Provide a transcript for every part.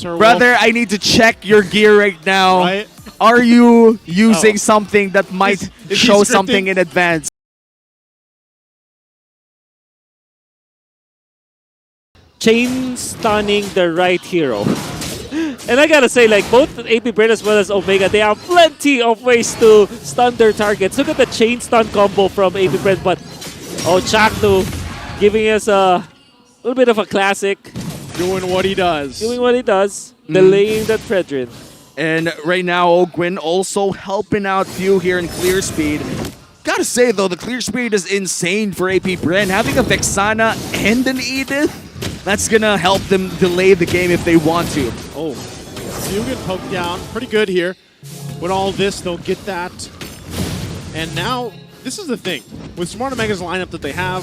Brother, I need to check your gear right now. Right? Are you using something that might is he show scripting? something in advance? Chain stunning the right hero. And I gotta say, like, both Apbr as well as Omega, they have plenty of ways to stun their targets. Look at the chain stun combo from Apbr, but Chaknu giving us a little bit of a classic. Doing what he does. Doing what he does, delaying that Fredrin. And right now, Ogwin also helping out Few here in clear speed. Gotta say though, the clear speed is insane for AP Bren. Having a Vexana and an Edith, that's gonna help them delay the game if they want to. Oh, Few get poked down. Pretty good here. With all this, they'll get that. And now, this is the thing. With Smart Omega's lineup that they have,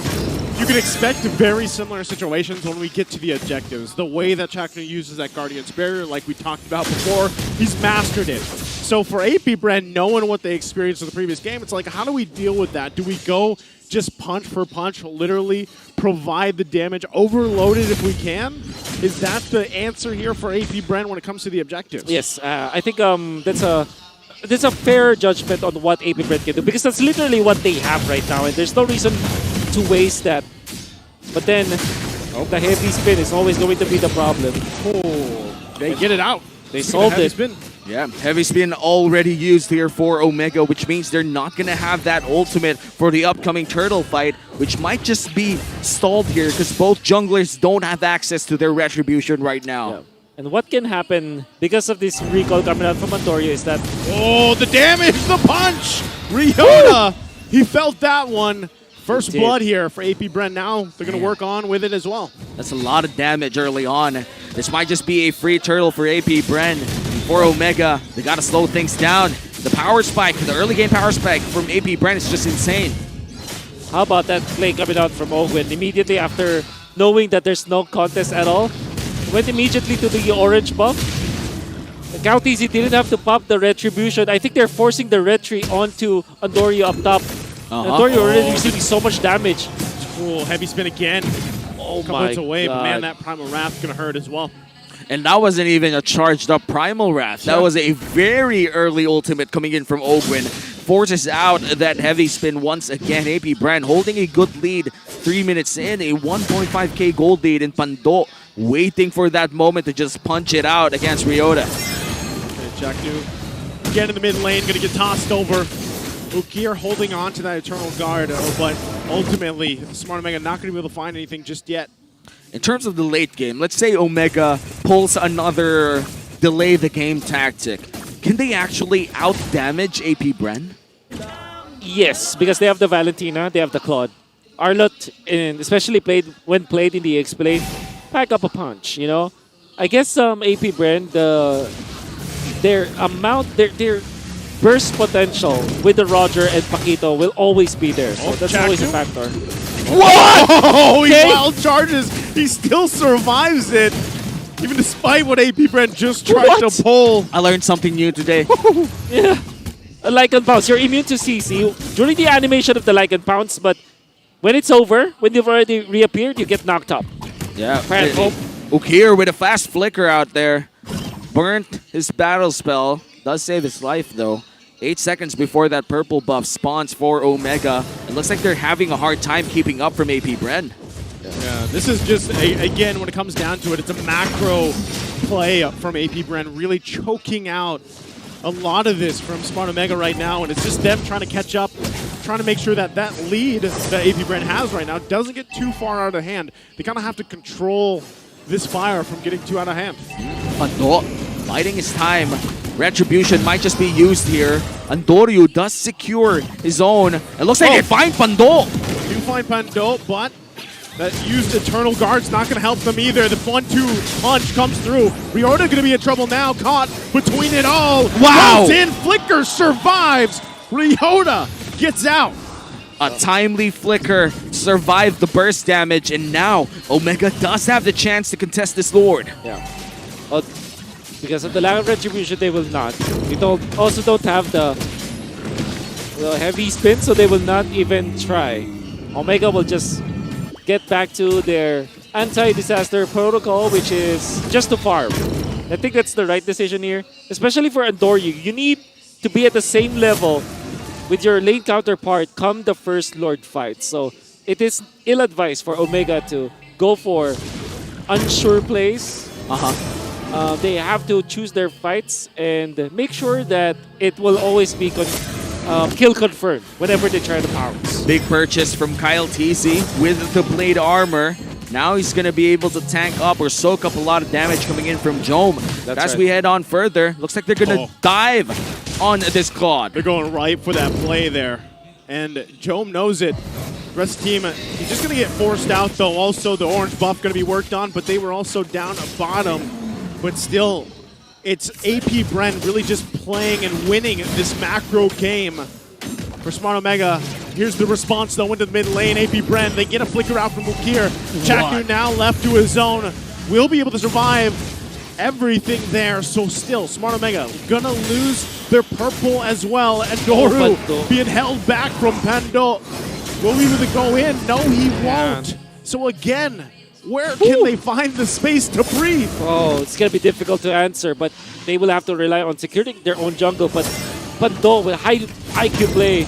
you can expect very similar situations when we get to the objectives. The way that Chakra uses that Guardian's Barrier, like we talked about before, he's mastered it. So for AP Bren, knowing what they experienced in the previous game, it's like, how do we deal with that? Do we go just punch for punch, literally provide the damage, overload it if we can? Is that the answer here for AP Bren when it comes to the objectives? Yes, I think that's a fair judgment on what Apbr can do, because that's literally what they have right now, and there's no reason to waste that. But then, the heavy spin is always going to be the problem. Oh, they get it out. They solved it. Spin. Yeah, heavy spin already used here for Omega, which means they're not going to have that ultimate for the upcoming turtle fight, which might just be stalled here because both junglers don't have access to their retribution right now. Yeah. And what can happen because of this recall coming out from Antorio is that... Oh, the damage, the punch! Ryota, he felt that one. First blood here for AP Bren. Now they're going to work on with it as well. That's a lot of damage early on. This might just be a free turtle for AP Bren. For Omega, they got to slow things down. The power spike, the early game power spike from AP Bren is just insane. How about that play coming out from Ogwin? Immediately after knowing that there's no contest at all, went immediately to the orange buff. Count Easy didn't have to pop the retribution. I think they're forcing the retry onto Andorio up top. Andorio already receiving so much damage. Cool, heavy spin again. Oh Couple my hits away, God. but man, that Primal Wrath gonna hurt as well. And that wasn't even a charged up Primal Wrath. That was a very early ultimate coming in from Ogwin. Forces out that heavy spin once again. AP Bren holding a good lead. 3 minutes in, a 1.5k gold lead in Pando. Waiting for that moment to just punch it out against Ryota. Okay, Chaknu again in the mid lane, gonna get tossed over. Ukir holding on to that Eternal Guard, but ultimately, Smart Omega not going to be able to find anything just yet. In terms of the late game, let's say Omega pulls another delay the game tactic. Can they actually out-damage AP Bren? Yes, because they have the Valentina, they have the Claude. Arlott, especially when played in the X-Play, pack up a punch, you know? I guess AP Bren, their burst potential with the Roger and Paquito will always be there. So that's always a factor. What? Oh, he wild charges. He still survives it, even despite what AP Bren just tried to pull. I learned something new today. Yeah. A Lycan Pounce. You're immune to CC during the animation of the Lycan Pounce, but when it's over, when you've already reappeared, you get knocked up. Yeah. Hope. Ukir with a fast flicker out there. Burnt his battle spell. Does save his life, though. 8 seconds before that purple buff spawns for Omega. It looks like they're having a hard time keeping up from AP Bren. Yeah, this is just, again, when it comes down to it, it's a macro play from AP Bren, really choking out a lot of this from Smart Omega right now, and it's just them trying to catch up, trying to make sure that that lead that AP Bren has right now doesn't get too far out of hand. They kind of have to control this fire from getting too out of hand. Pando biding his time. Retribution might just be used here. Andorio does secure his own. It looks like they find Pando. Do find Pando, but that used Eternal Guard's not going to help them either. The 1-2 punch comes through. Ryota going to be in trouble now, caught between it all. Wow! Goes in, Flicker survives. Ryota gets out. A timely flicker survived the burst damage, and now Omega does have the chance to contest this Lord. Yeah. Because of the lack of retribution, they will not. They also don't have the heavy spin, so they will not even try. Omega will just get back to their anti-disaster protocol, which is just to farm. I think that's the right decision here, especially for Andoryu. You need to be at the same level with your lane counterpart come the first Lord fight. So it is ill-advised for Omega to go for unsure plays. They have to choose their fights and make sure that it will always be kill confirmed whenever they try to pounce. Big purchase from Kyle TZ with the blade armor. Now he's going to be able to tank up or soak up a lot of damage coming in from Jome. As we head on further, looks like they're going to dive on this Claude. They're going right for that play there. And Jome knows it. Rest of the team, he's just going to get forced out, though. Also, the orange buff going to be worked on, but they were also down at bottom. But still, it's AP Bren really just playing and winning this macro game for Smart Omega. Here's the response, though, into the mid lane. AP Bren, they get a flicker out from Mukir. Chaknu now left to his own. Will be able to survive everything there. So still, Smart Omega gonna lose their purple as well. And Doru being held back from Pando. Will he really go in? No, he won't. So again, where can they find the space to breathe? Oh, it's gonna be difficult to answer, but they will have to rely on securing their own jungle. But Pando with high IQ play,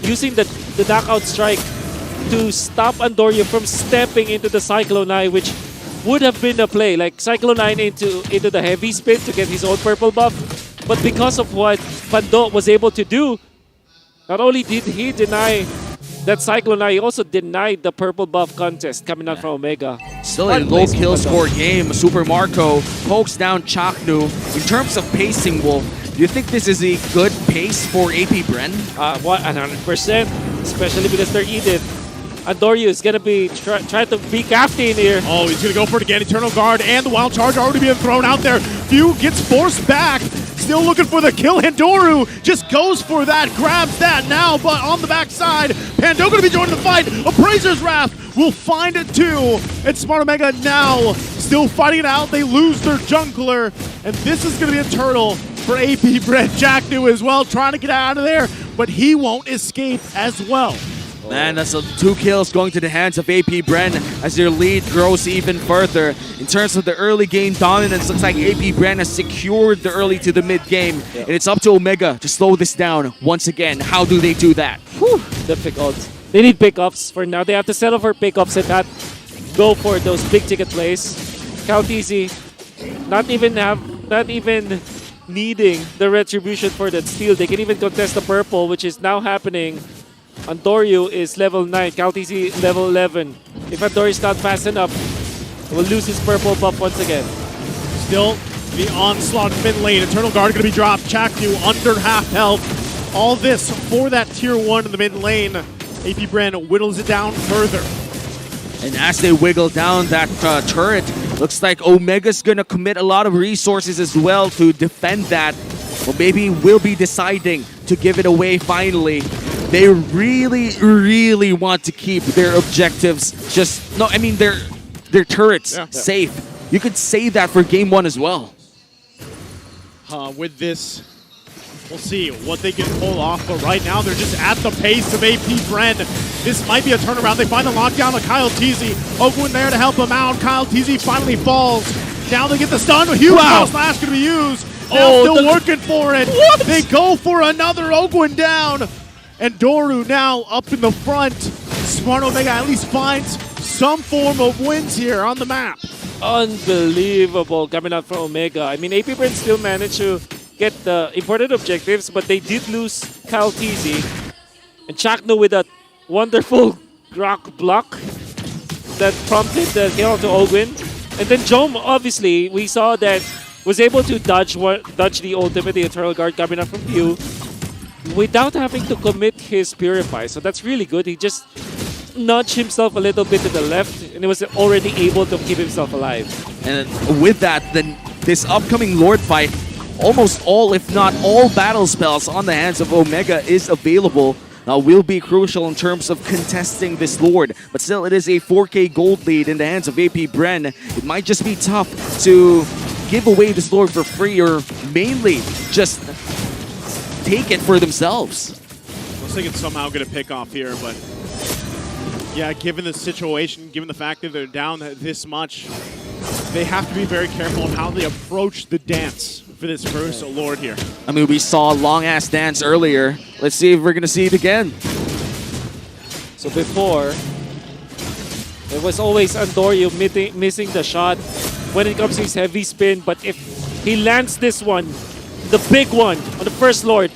using the knockout strike to stop Andoryu from stepping into the Cyclone Eye, which would have been a play. Like Cyclone Eye into the heavy spin to get his own purple buff. But because of what Pando was able to do, not only did he deny that Cyclone Eye, he also denied the purple buff contest coming out from Omega. Still a low kill score game. Super Marco pokes down Chaknu. In terms of pacing, Wolf, do you think this is a good pace for AP Bren? 100%, especially because they're Edith. Andoryu is going to be trying to be captain here. Oh, he's going to go for it again. Eternal Guard and the Wild Charge already being thrown out there. Few gets forced back. Still looking for the kill. Handoru just goes for that, grabs that now, but on the backside, Pando going to be joining the fight. Appraiser's Wrath will find it too. And Smart Omega now still fighting it out. They lose their jungler, and this is going to be a turtle for AP Bren. Chaknu as well, trying to get out of there, but he won't escape as well. Man, that's 2 kills going to the hands of AP Bren as their lead grows even further. In terms of the early game dominance, looks like AP Bren has secured the early to the mid game. And it's up to Omega to slow this down once again. How do they do that? Whew, difficult. They need pickups for now. They have to settle for pickups and not go for those big ticket plays. Count easy. Not even needing the retribution for that steal. They can even contest the purple, which is now happening. Andoryu is level 9, Kaltisi level 11. If Andoryu is not fast enough, he will lose his purple buff once again. Still, the onslaught mid lane. Eternal Guard going to be dropped. Chaknu under half health. All this for that tier 1 in the mid lane. AP Bren whittles it down further. And as they wiggle down that turret, looks like Omega's going to commit a lot of resources as well to defend that. Or maybe will be deciding to give it away finally. They really, really want to keep their objectives their turrets safe. You could say that for game 1 as well. With this, we'll see what they can pull off. But right now, they're just at the pace of AP Bren. This might be a turnaround. They find the lockdown of Kyle TZ. Oakwood there to help him out. Kyle TZ finally falls. Now they get the stun. A huge slash going to be used. Now still working for it. What? They go for another Oakwood down. And Doru now up in the front. Smart Omega at least finds some form of wins here on the map. Unbelievable coming out from Omega. I mean, AP Bren still managed to get the important objectives, but they did lose Kyle TZ. And Chaknu with a wonderful rock block that prompted the kill to Ogwin. And then Jome, obviously, we saw that was able to dodge the ultimate, the Eternal Guard coming up from Pew, without having to commit his Purify. So that's really good. He just nudged himself a little bit to the left, and he was already able to keep himself alive. And with that, then this upcoming Lord fight, almost all, if not all, battle spells on the hands of Omega is available. Will be crucial in terms of contesting this Lord. But still, it is a 4K gold lead in the hands of AP Bren. It might just be tough to give away this Lord for free, or mainly just take it for themselves. Looks like it's somehow going to pick off here, but yeah, given the situation, given the fact that they're down this much, they have to be very careful on how they approach the dance for this first Lord here. I mean, we saw a long-ass dance earlier. Let's see if we're going to see it again. So before, it was always Andoryu missing the shot when it comes to his heavy spin. But if he lands this one, the big one, on the first Lord,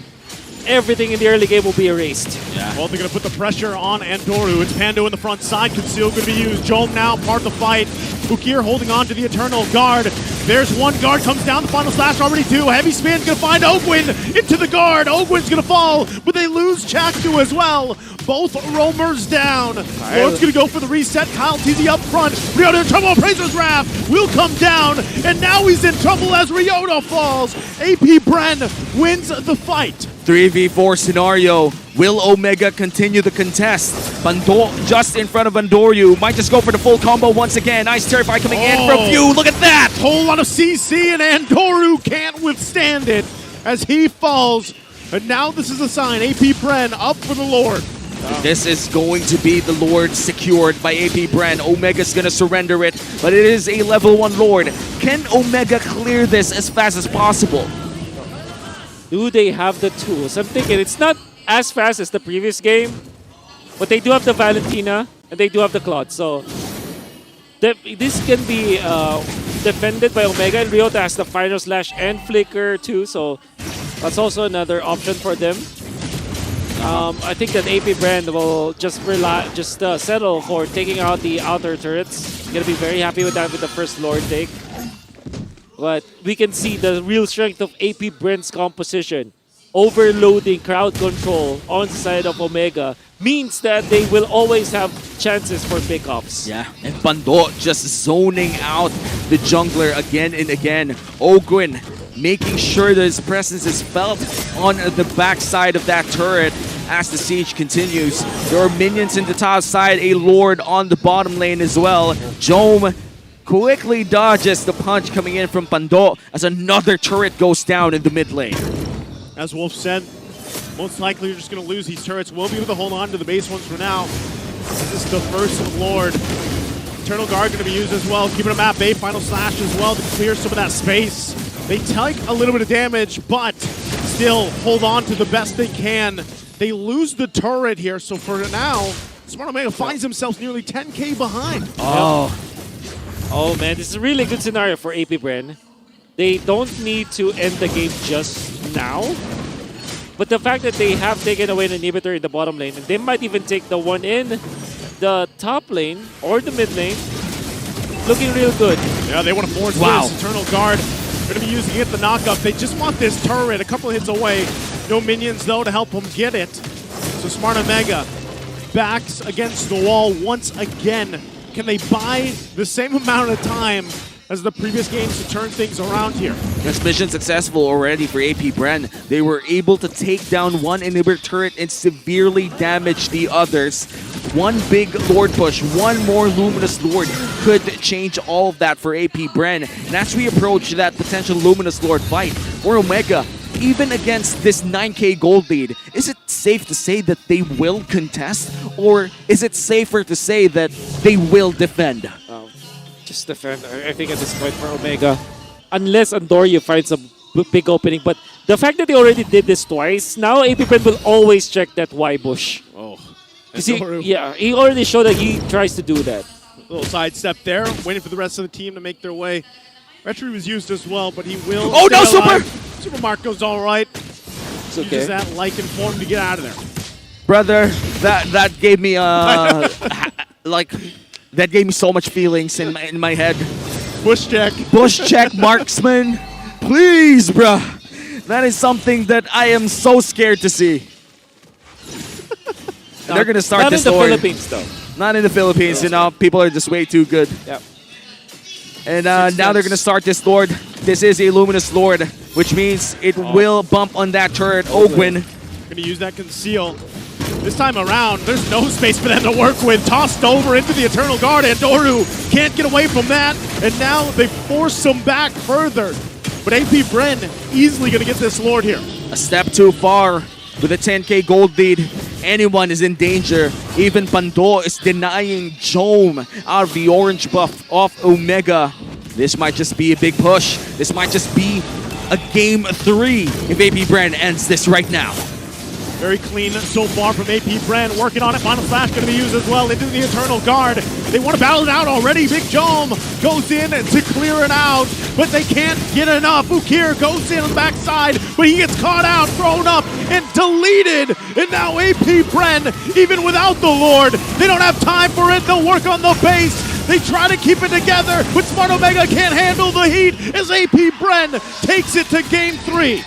everything in the early game will be erased. Yeah. Well, they're going to put the pressure on Andoryu. It's Pando in the front side. Conceal going to be used. Jom now part of the fight. Ukir holding on to the Eternal Guard. There's one guard, comes down. The final slash already two. Heavy spin's going to find Ogwin into the guard. Ogwin's going to fall, but they lose Chakdu as well. Both roamers down. Lord's going to go for the reset. Kyle TZ up front. Ryota in trouble. Appraiser's Wrath will come down, and now he's in trouble as Ryota falls. AP Bren wins the fight. 3v4 scenario. Will Omega continue the contest? Bando just in front of Andoryu. Might just go for the full combo once again. Nice Terrify coming in from View. Look at that! Whole lot of CC, and Andoryu can't withstand it as he falls. And now this is a sign. AP Bren up for the Lord. This is going to be the Lord secured by AP Bren. Omega's going to surrender it, but it is a level 1 Lord. Can Omega clear this as fast as possible? Do they have the tools? I'm thinking it's not as fast as the previous game, but they do have the Valentina and they do have the Claude. So this can be defended by Omega, and Ryota has the final slash and flicker too. So that's also another option for them. I think that AP Bren will just settle for taking out the outer turrets. Gonna be very happy with that with the first Lord take. But we can see the real strength of AP Bren's composition. Overloading crowd control on the side of Omega means that they will always have chances for pickoffs. Yeah, and Bando just zoning out the jungler again and again. Ogwin making sure that his presence is felt on the backside of that turret as the siege continues. There are minions in the top side, a Lord on the bottom lane as well. Jom quickly dodges the punch coming in from Bando as another turret goes down in the mid lane. As Wolf said, most likely you're just going to lose these turrets. We'll be able to hold on to the base ones for now. This is the first Lord. Eternal Guard going to be used as well. Keeping them at bay. Final slash as well to clear some of that space. They take a little bit of damage, but still hold on to the best they can. They lose the turret here, so for now, Smart Omega finds himself nearly 10k behind. Oh man, this is a really good scenario for AP Bren. They don't need to end the game just now. But the fact that they have taken away an inhibitor in the bottom lane, and they might even take the one in the top lane or the mid lane, looking real good. Yeah, they want to force this Eternal Guard. They're going to be using it the knockup. They just want this turret a couple of hits away. No minions, though, to help them get it. So Smart Omega backs against the wall once again. Can they buy the same amount of time as the previous games to turn things around here? This mission successful already for AP Bren. They were able to take down one inhibitor turret and severely damage the others. One big Lord push, one more Luminous Lord could change all of that for AP Bren. And as we approach that potential Luminous Lord fight for Omega, even against this 9k gold lead, is it safe to say that they will contest? Or is it safer to say that they will defend? Just defend, I think, at this point for Omega. Unless Andoryu finds a big opening. But the fact that they already did this twice, now AP Bren will always check that Y bush. He already showed that he tries to do that. A little sidestep there, waiting for the rest of the team to make their way. Retry was used as well, but he will. Oh no, Super! Super Mark goes all right. It's okay. Uses that like and form to get out of there. Brother, that gave me that gave me so much feelings in my head. Bush check. Bush check, marksman. Please, bruh. That is something that I am so scared to see. They're going to start this Not in the Philippines, though. Not in the Philippines, you know. People are just way too good. Yep. And now they're going to start this Lord. This is a Luminous Lord, which means it will bump on that turret. Ogwin. Going to use that conceal. This time around, there's no space for them to work with. Tossed over into the Eternal Guard, and Doru can't get away from that. And now they force him back further. But AP Bren easily going to get this Lord here. A step too far with a 10k gold lead. Anyone is in danger. Even Bando is denying Jom out of the orange buff off Omega. This might just be a big push. This might just be a game 3 if AP Bren ends this right now. Very clean so far from AP Bren, working on it. Final Slash going to be used as well into the Eternal Guard. They want to battle it out already. Big Jom goes in to clear it out, but they can't get enough. Ukir goes in on the backside, but he gets caught out, thrown up, and deleted. And now AP Bren, even without the Lord, they don't have time for it. They'll work on the base. They try to keep it together, but Smart Omega can't handle the heat as AP Bren takes it to game 3.